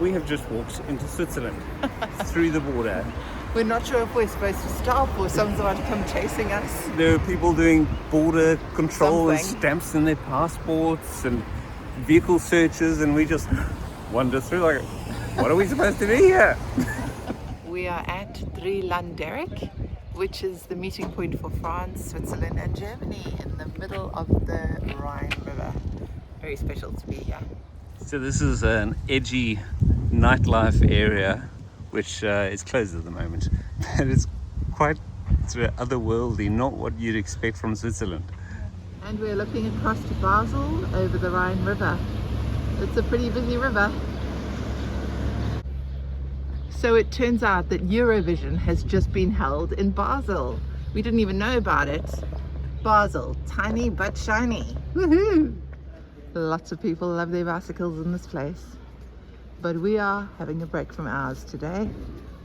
We have just walked into Switzerland through the border. We're not sure if we're supposed to stop or someone's about to come chasing us. There are people doing border control and Something. stamps in their passports and vehicle searches, and we just wander through like, what are we supposed to do here? We are at Landerich, which is the meeting point for France, Switzerland and Germany in the middle of the Rhine River. Very special to be here. So this is an edgy nightlife area which is closed at the moment, but it's quite otherworldly, not what you'd expect from Switzerland. And we're looking across to Basel over the Rhine River. It's a pretty busy river. So it turns out that Eurovision has just been held in Basel. We didn't even know about it. Basel, tiny but shiny. Woohoo! Lots of people love their bicycles in this place. But we are having a break from ours today,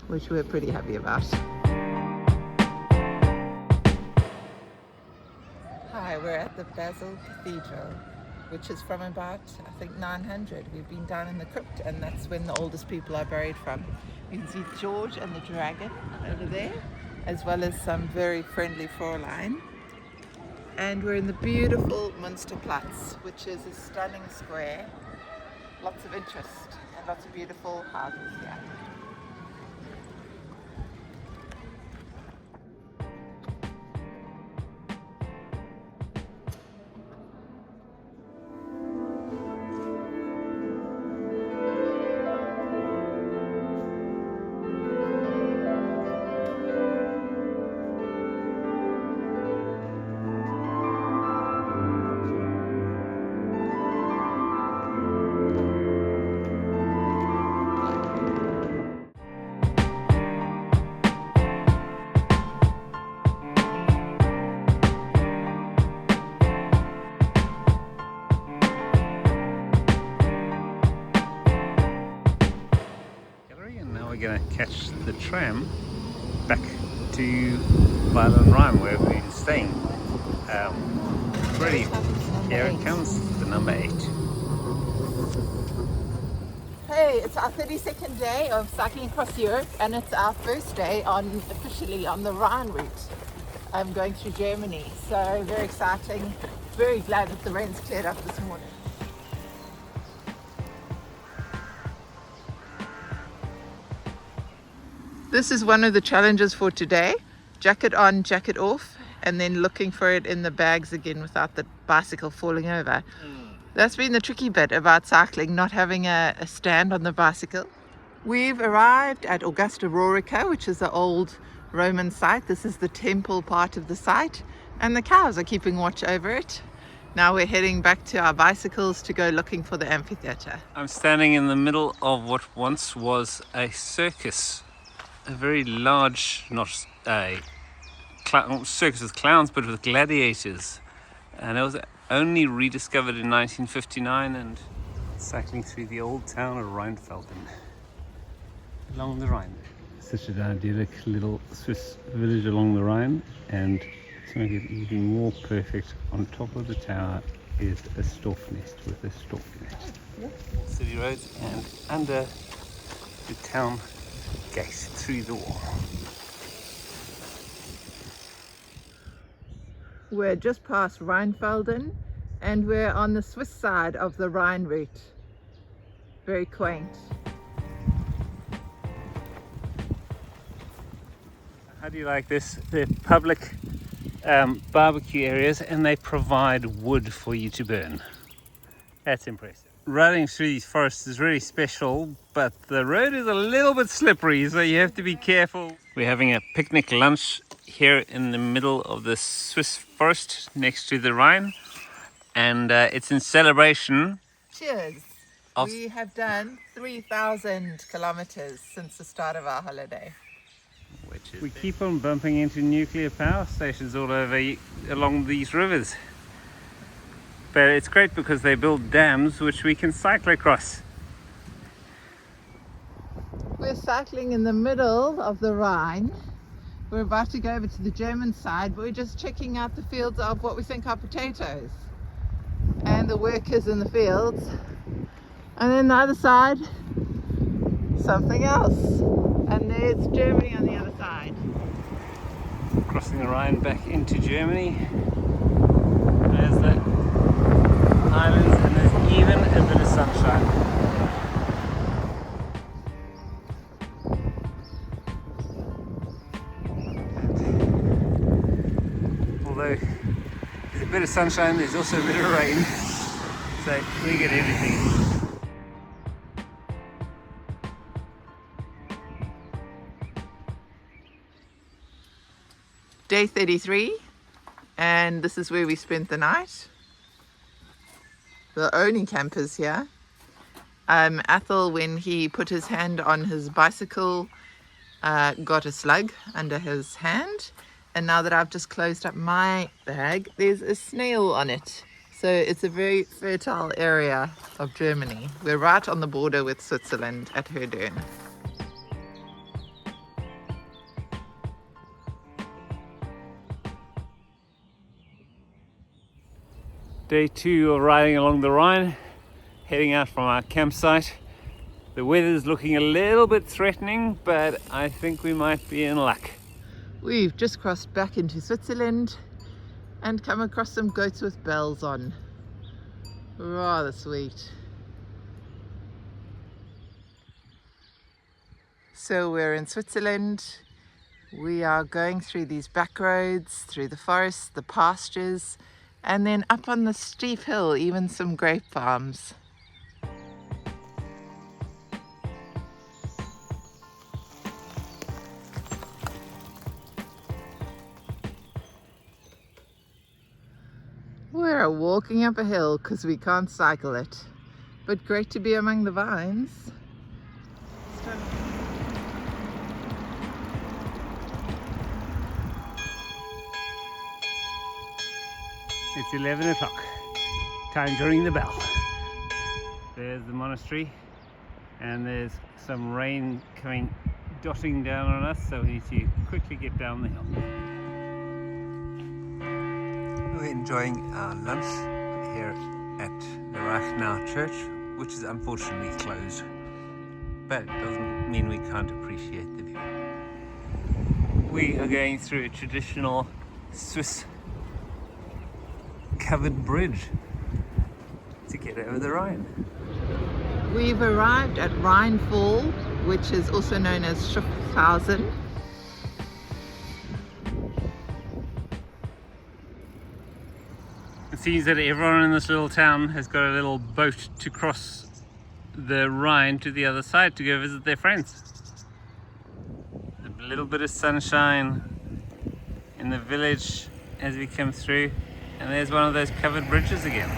which we're pretty happy about. Hi, we're at the Basel Cathedral, which is from about, I think, 900. We've been down in the crypt, and that's when the oldest people are buried from. You can see George and the dragon over there, as well as some very friendly Fräulein. And we're in the beautiful Münsterplatz, which is a stunning square. Lots of interest and lots of beautiful houses here. We're going to catch the tram back to Basel and Rhine, where we've been staying. Ready, here it comes, the number 8. Hey, it's our 32nd day of cycling across Europe, and it's our first day officially on the Rhine route. I'm going through Germany, so very exciting. Very glad that the rain's cleared up this morning. This is one of the challenges for today. Jacket on, jacket off, and then looking for it in the bags again without the bicycle falling over. That's been the tricky bit about cycling, not having a stand on the bicycle. We've arrived at Augusta Raurica, which is the old Roman site. This is the temple part of the site, and the cows are keeping watch over it. Now we're heading back to our bicycles to go looking for the amphitheatre. I'm standing in the middle of what once was a circus. A very large, not a circus with clowns, but with gladiators. And it was only rediscovered in 1959, and cycling through the old town of Rheinfelden along the Rhine. Such an idyllic little Swiss village along the Rhine, and to make it even more perfect, on top of the tower is a stork nest with a stork net. City roads, and under the town gate through the wall. We're just past Rheinfelden, and we're on the Swiss side of the Rhine route. Very quaint. How do you like this? They're public barbecue areas, and they provide wood for you to burn. That's impressive. Riding through these forests is really special, but the road is a little bit slippery, so you have to be careful. We're having a picnic lunch here in the middle of the Swiss forest next to the Rhine, and it's in celebration. Cheers! We have done 3,000 kilometers since the start of our holiday. We keep on bumping into nuclear power stations all over along these rivers. But it's great because they build dams which we can cycle across. We're cycling in the middle of the Rhine. We're about to go over to the German side, but we're just checking out the fields of what we think are potatoes and the workers in the fields. And then the other side, something else. And there's Germany on the other side. Crossing the Rhine back into Germany. There's the islands and there's even a bit of sunshine. And although there's a bit of sunshine, there's also a bit of rain. So we get everything. Day 33, and this is where we spent the night. The only campers here. Athel, when he put his hand on his bicycle, got a slug under his hand, and now that I've just closed up my bag, there's a snail on it. So it's a very fertile area of Germany. We're right on the border with Switzerland at Herdern. Day 2 of riding along the Rhine, heading out from our campsite. The weather's looking a little bit threatening, but I think we might be in luck. We've just crossed back into Switzerland and come across some goats with bells on. Rather sweet. So we're in Switzerland. We are going through these back roads, through the forests, the pastures, and then up on the steep hill, even some grape farms. We're walking up a hill because we can't cycle it, but great to be among the vines. It's 11 o'clock, time to ring the bell. There's the monastery, and there's some rain coming, dotting down on us, so we need to quickly get down the hill. We're enjoying our lunch here at the Reichenau Church, which is unfortunately closed, but it doesn't mean we can't appreciate the view. We are going through a traditional Swiss covered bridge to get over the Rhine. We've arrived at Rheinfall, which is also known as Schuffhausen. It seems that everyone in this little town has got a little boat to cross the Rhine to the other side to go visit their friends. A little bit of sunshine in the village as we come through, and there's one of those covered bridges again.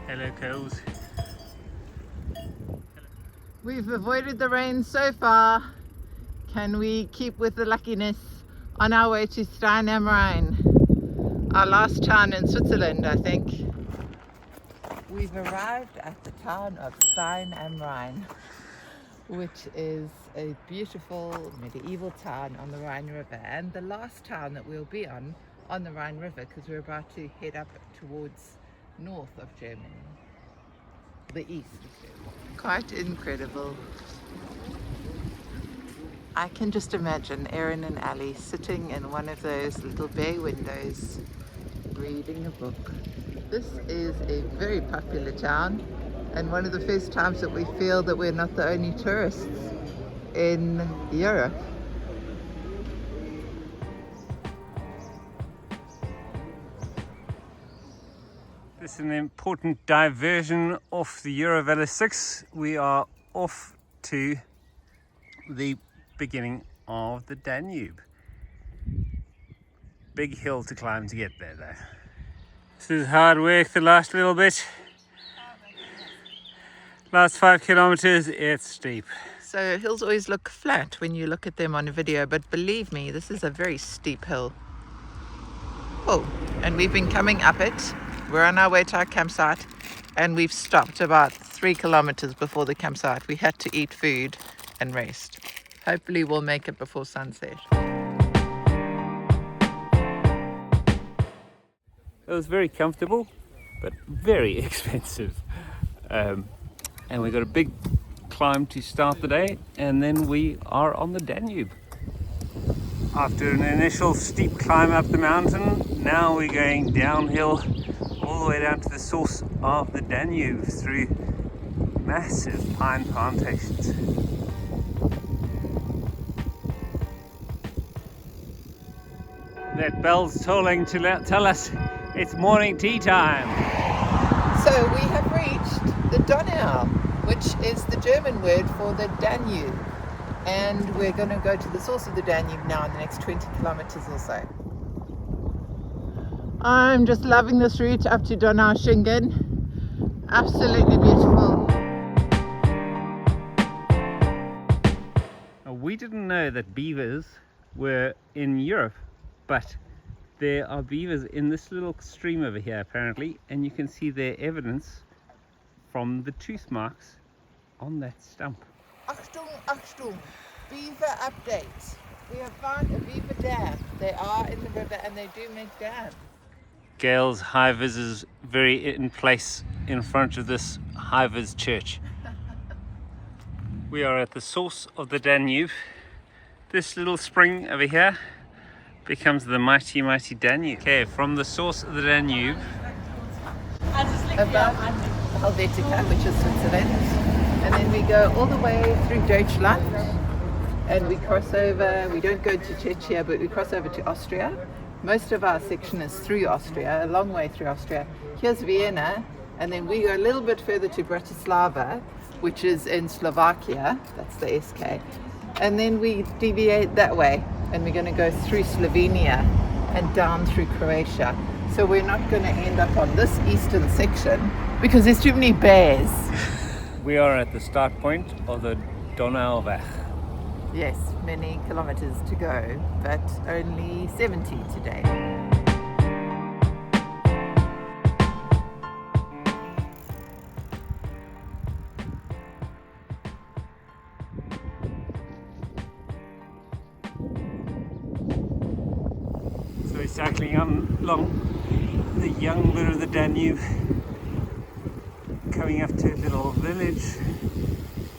Hello, cows. We've avoided the rain so far. Can we keep with the luckiness on our way to Stein am Rhein? Our last town in Switzerland, I think. We've arrived at the town of Stein am Rhein, which is a beautiful medieval town on the Rhine River, and the last town that we'll be on the Rhine River, because we're about to head up towards north of Germany, the east of Germany. Quite incredible. I can just imagine Erin and Ali sitting in one of those little bay windows reading a book. This is a very popular town, and one of the first times that we feel that we're not the only tourists in Europe. This is an important diversion off the Eurovelo 6. We are off to the beginning of the Danube. Big hill to climb to get there though. This is hard work the last little bit. Last 5 kilometers, it's steep. So hills always look flat when you look at them on a video, but believe me, this is a very steep hill. Oh, and we've been coming up it. We're on our way to our campsite, and we've stopped about 3 kilometers before the campsite. We had to eat food and rest. Hopefully we'll make it before sunset. It was very comfortable, but very expensive. And we got a big climb to start the day, and then we are on the Danube. After an initial steep climb up the mountain, now we're going downhill all the way down to the source of the Danube through massive pine plantations. That bell's tolling to tell us it's morning tea time. So we have reached the Donau, which is the German word for the Danube. And we're going to go to the source of the Danube now in the next 20 kilometers or so. I'm just loving this route up to Donau Shingen. Absolutely beautiful. Now, we didn't know that beavers were in Europe, but there are beavers in this little stream over here apparently, and you can see their evidence from the tooth marks on that stump. Achtung, Achtung, beaver update. We have found a beaver dam. They are in the river and they do make dams. Gail's high-vis is very in place in front of this high-vis church. We are at the source of the Danube. This little spring over here becomes the mighty, mighty Danube. Okay, from the source of the Danube, Above Helvetica, which is Switzerland. And then we go all the way through Deutschland. And we cross over, we don't go to Czechia, but we cross over to Austria. Most of our section is through Austria, a long way through Austria. Here's Vienna, and then we go a little bit further to Bratislava, which is in Slovakia. That's the SK. And then we deviate that way, and we're going to go through Slovenia and down through Croatia. So we're not going to end up on this eastern section because there's too many bears. we are at the start point of the Donauweg. Yes, many kilometers to go, but only 70 today. So we're cycling along the young bit of the Danube, coming up to a little village,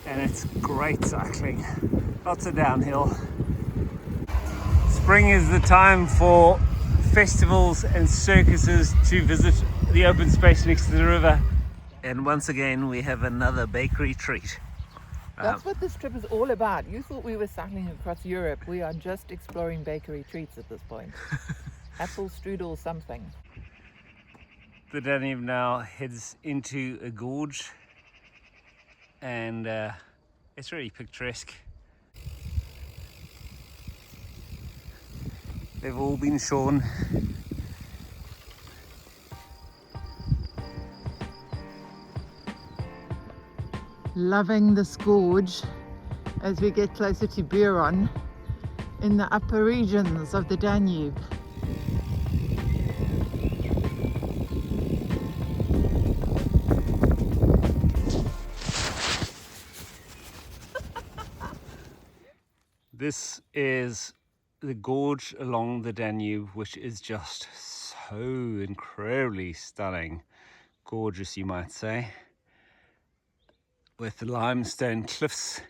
and it's great cycling. Lots of downhill. Spring is the time for festivals and circuses to visit the open space next to the river. And once again, we have another bakery treat. That's what this trip is all about. You thought we were cycling across Europe. We are just exploring bakery treats at this point. Apple strudel something. The Danube now heads into a gorge, and it's really picturesque. They've all been shorn. Loving this gorge as we get closer to Buron in the upper regions of the Danube. This is the gorge along the Danube, which is just so incredibly stunning. Gorgeous, you might say. With the limestone cliffs.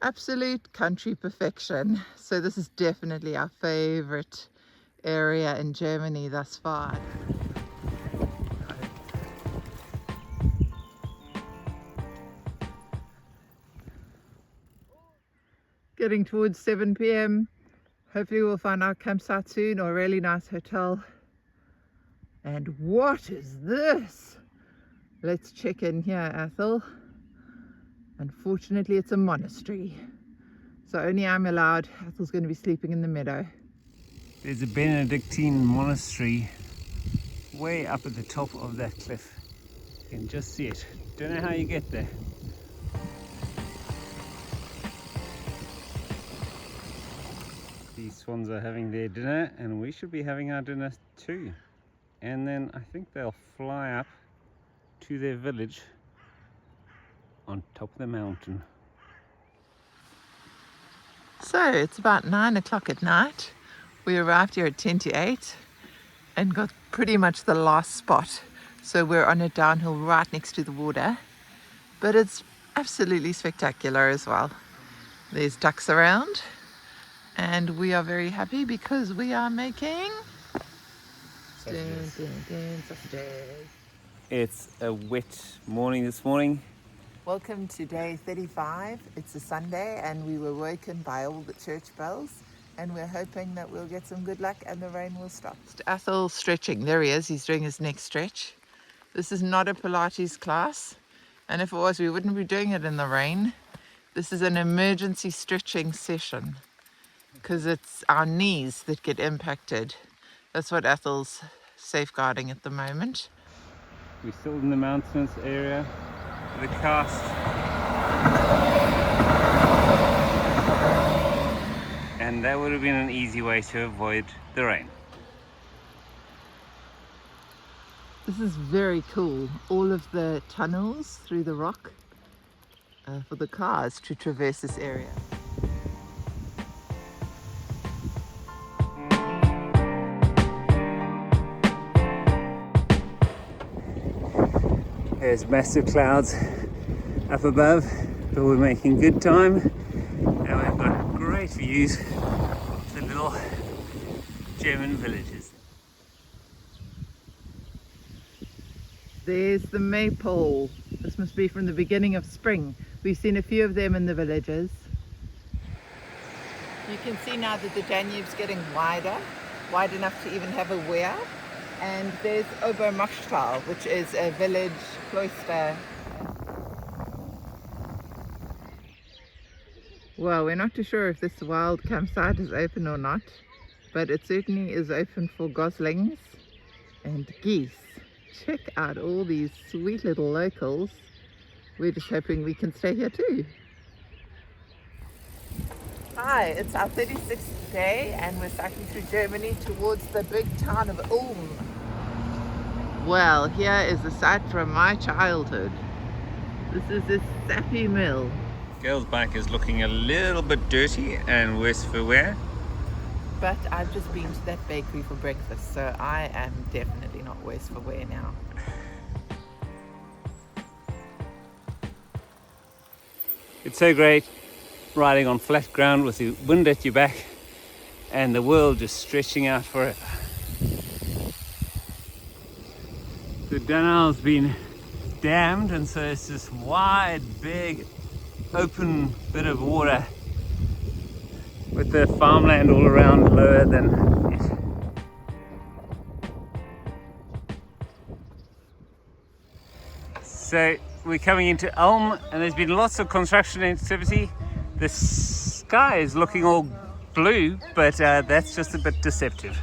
Absolute country perfection. So this is definitely our favorite area in Germany thus far. Getting towards 7 p.m. Hopefully we'll find our campsite soon, or a really nice hotel. And what is this? Let's check in here, Ethel. Unfortunately, it's a monastery. So only I'm allowed. Ethel's going to be sleeping in the meadow. There's a Benedictine monastery way up at the top of that cliff. You can just see it. Don't know how you get there. These swans are having their dinner, and we should be having our dinner too. And then I think they'll fly up to their village on top of the mountain. So it's about 9 o'clock at night. We arrived here at 10 to 8. and got pretty much the last spot. So we're on a downhill right next to the water, but it's absolutely spectacular as well. There's ducks around, and we are very happy because we are making sausages. It's a wet morning this morning. Welcome to day 35. It's a Sunday and we were woken by all the church bells, and we're hoping that we'll get some good luck and the rain will stop. Athel's stretching. There he is. He's doing his neck stretch. This is not a Pilates class, and if it was, we wouldn't be doing it in the rain. This is an emergency stretching session because it's our knees that get impacted. That's what Athel's safeguarding at the moment. We're still in the mountainous area. The cast. And that would have been an easy way to avoid the rain. This is very cool. All of the tunnels through the rock for the cars to traverse this area. There's massive clouds up above, but we're making good time, and we've got great views of the little German villages. There's the maypole. This must be from the beginning of spring. We've seen a few of them in the villages. You can see now that the Danube's getting wider, wide enough to even have a weir. And there's Obermachtal, which is a village cloister. Well, we're not too sure if this wild campsite is open or not, but it certainly is open for goslings and geese. Check out all these sweet little locals. We're just hoping we can stay here too. Hi, it's our 36th day and we're cycling through Germany towards the big town of Ulm. Well, here is a sight from my childhood. This is a sappy mill. Girl's bike is looking a little bit dirty and worse for wear. But I've just been to that bakery for breakfast, so I am definitely not worse for wear now. It's so great riding on flat ground with the wind at your back and the world just stretching out forever. The Donau's been dammed, and so it's this wide, big, open bit of water with the farmland all around lower than it. So we're coming into Ulm, and there's been lots of construction activity. The sky is looking all blue, but that's just a bit deceptive.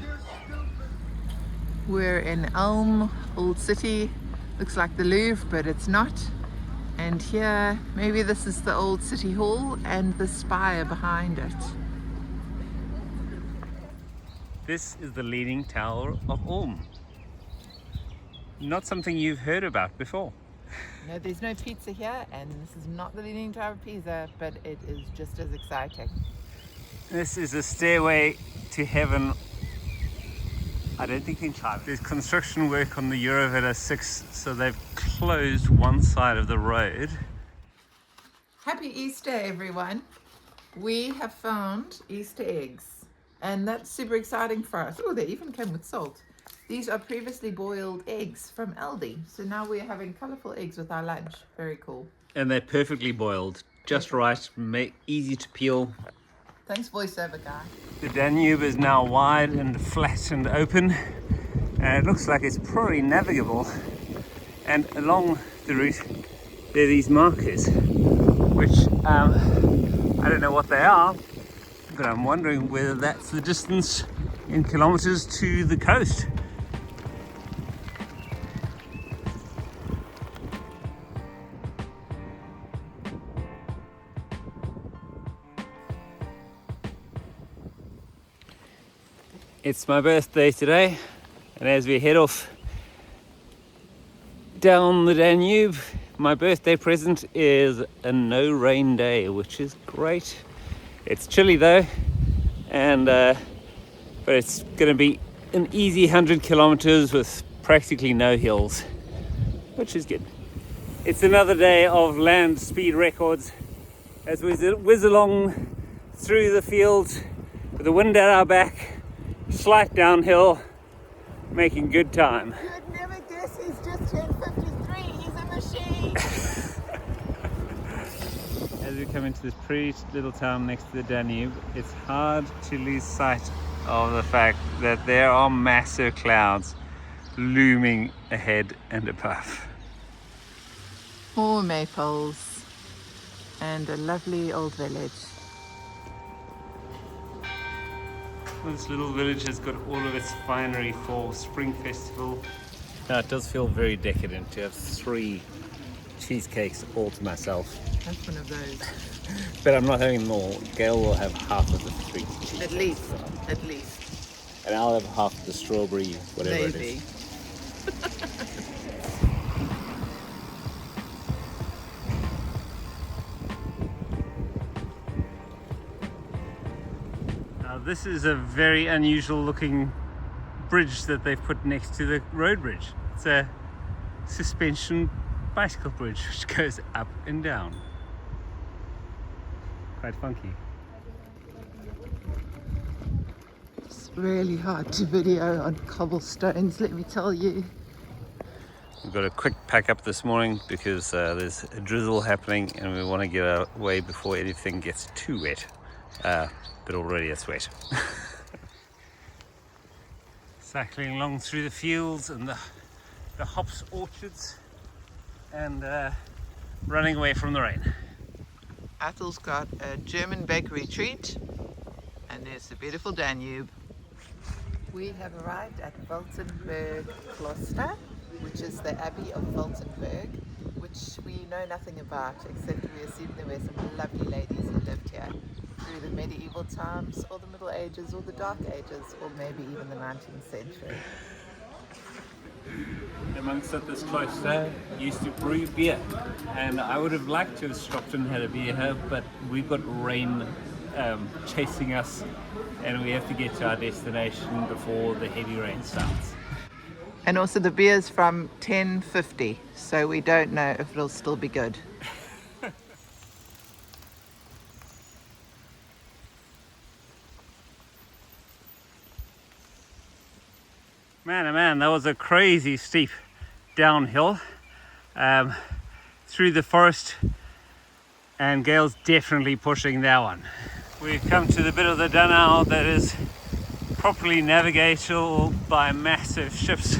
We're in Ulm, old city. Looks like the Louvre, but it's not. And here, maybe this is the old city hall and the spire behind it. This is the Leaning Tower of Ulm. Not something you've heard about before. No, there's no pizza here, and this is not the Leaning Tower of Pisa, but it is just as exciting. This is a stairway to heaven. I don't think in China. There's construction work on the Eurovilla 6, so they've closed one side of the road. Happy Easter, everyone. We have found Easter eggs, and that's super exciting for us. Oh, they even came with salt. These are previously boiled eggs from Aldi, so now we're having colourful eggs with our lunch. Very cool. And they're perfectly boiled, just right, easy to peel. Thanks, voiceover guy. The Danube is now wide and flat and open, and it looks like it's probably navigable. And along the route there are these markers, which I don't know what they are, but I'm wondering whether that's the distance in kilometers to the coast. It's my birthday today, and as we head off down the Danube, my birthday present is a no rain day, which is great. It's chilly though, and but it's going to be an easy 100 kilometers with practically no hills, which is good. It's another day of land speed records as we whiz along through the fields with the wind at our back, slight downhill, making good time. You would never guess he's just turned 53. He's a machine. As we come into this pretty little town next to the Danube, it's hard to lose sight of the fact that there are massive clouds looming ahead and above. More maples and a lovely old village. This little village has got all of its finery for Spring Festival. Now it does feel very decadent to have 3 cheesecakes all to myself. That's one of those. But I'm not having them all. Gail will have half of the 3 cheesecakes. At least. And I'll have half of the strawberry, whatever it Maybe. is. Now this is a very unusual looking bridge that they've put next to the road bridge. It's a suspension bicycle bridge which goes up and down. Quite funky. It's really hard to video on cobblestones, let me tell you. We've got a quick pack up this morning because there's a drizzle happening and we want to get away before anything gets too wet. But already it's wet. Cycling along through the fields and the hops orchards and running away from the rain. Athel's got a German bakery treat and there's the beautiful Danube. We have arrived at Weltenberg Kloster, which is the Abbey of Weltenberg, which we know nothing about except we assume there were some lovely ladies who lived here through the medieval times or the Middle Ages or the Dark Ages or maybe even the 19th century. The monks at this cloister used to brew beer, and I would have liked to have stopped and had a beer here, but we've got rain chasing us and we have to get to our destination before the heavy rain starts. And also the beer's from 1050, so we don't know if it'll still be good. Man, oh man, that was a crazy steep downhill through the forest, and Gail's definitely pushing that one. We've come to the bit of the Donau that is properly navigatable by massive ships,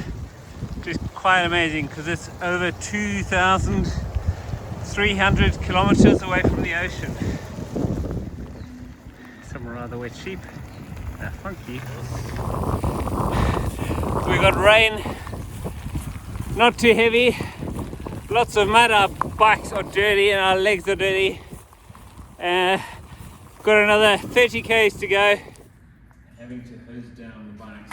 which is quite amazing because it's over 2,300 kilometers away from the ocean. Some rather wet sheep. They're funky. We got rain, not too heavy, lots of mud, our bikes are dirty and our legs are dirty. Got another 30 k's to go. Having to hose down the bikes